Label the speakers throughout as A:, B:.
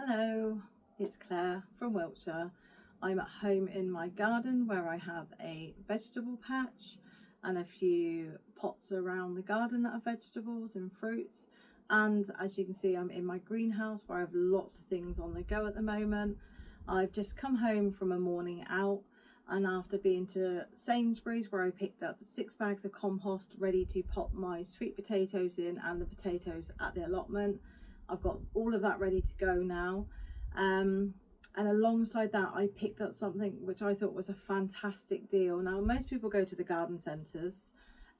A: Hello, it's Claire from Wiltshire. I'm at home in my garden where I have a vegetable patch and a few pots around the garden that are vegetables and fruits. And as you can see, I'm in my greenhouse where I have lots of things on the go at the moment. I've just come home from a morning out, and after being to Sainsbury's where I picked up 6 bags of compost ready to pop my sweet potatoes in and the potatoes at the allotment. I've got all of that ready to go now. And alongside that, I picked up something which I thought was a fantastic deal. Now, most people go to the garden centres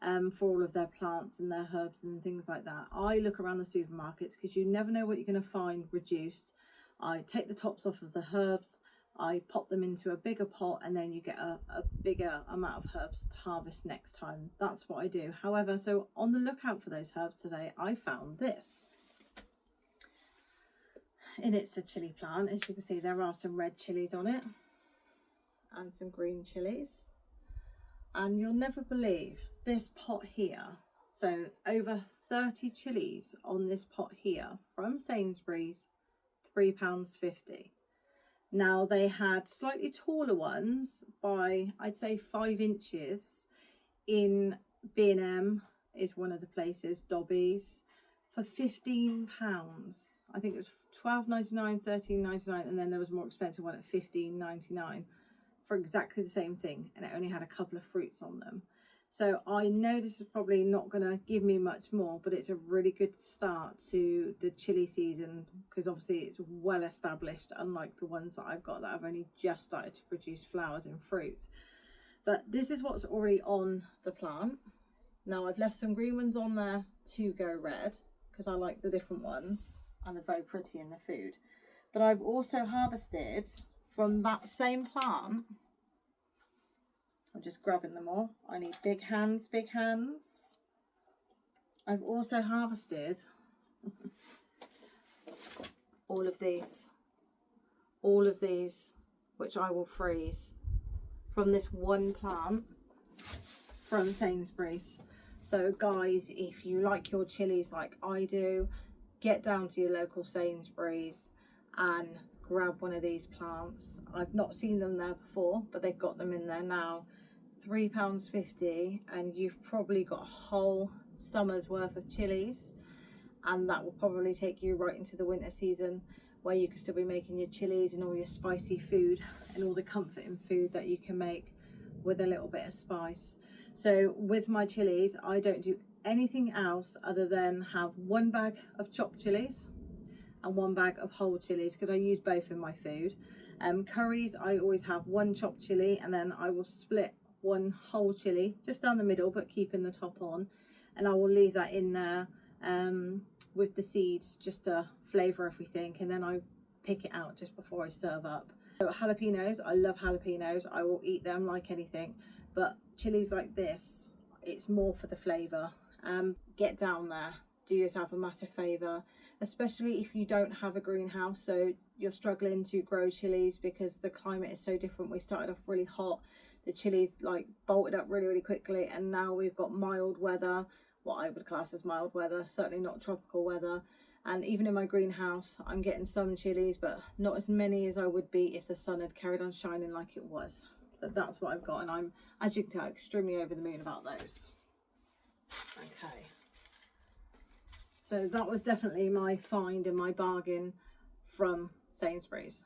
A: for all of their plants and their herbs and things like that. I look around the supermarkets because you never know what you're going to find reduced. I take the tops off of the herbs, I pop them into a bigger pot, and then you get a bigger amount of herbs to harvest next time. That's what I do. However, so on the lookout for those herbs today, I found this. And it's a chili plant. As you can see, there are some red chilies on it and some green chilies, and you'll never believe this pot here. So over 30 chilies on this pot here from Sainsbury's, £3.50. Now, they had slightly taller ones by, I'd say, 5 inches in B&M is one of the places, Dobbies, for £15. I think it was £12.99, £13.99, and then there was a more expensive one at £15.99 for exactly the same thing, and it only had a couple of fruits on them. So I know this is probably not going to give me much more, but it's a really good start to the chili season because obviously it's well established, unlike the ones that I've got that have only just started to produce flowers and fruits. But this is what's already on the plant. Now, I've left some green ones on there to go red because I like the different ones and they're very pretty in the food. But I've also harvested from that same plant. I'm just grabbing them all. I need big hands, big hands. I've also harvested all of these, which I will freeze from this one plant from Sainsbury's. So guys, if you like your chilies like I do, get down to your local Sainsbury's and grab one of these plants. I've not seen them there before, but they've got them in there now. £3.50, and you've probably got a whole summer's worth of chilies, and that will probably take you right into the winter season where you can still be making your chilies and all your spicy food and all the comforting food that you can make with a little bit of spice. So with my chilies, I don't do anything else other than have 1 bag of chopped chilies and 1 bag of whole chilies because I use both in my food. Curries, I always have 1 chopped chili, and then I will split 1 whole chili just down the middle but keeping the top on, and I will leave that in there with the seeds just to flavour everything, and then I pick it out just before I serve up. So jalapenos, I love jalapenos, I will eat them like anything, but chilies like this, it's more for the flavour. Get down there, do yourself a massive favour, especially if you don't have a greenhouse, so you're struggling to grow chilies because the climate is so different. We started off really hot, the chilies like bolted up really quickly, and now we've got mild weather, what I would class as mild weather, certainly not tropical weather. And even in my greenhouse, I'm getting some chilies, but not as many as I would be if the sun had carried on shining like it was. So that's what I've got, and I'm, as you can tell, extremely over the moon about those. Okay. So that was definitely my find and my bargain from Sainsbury's.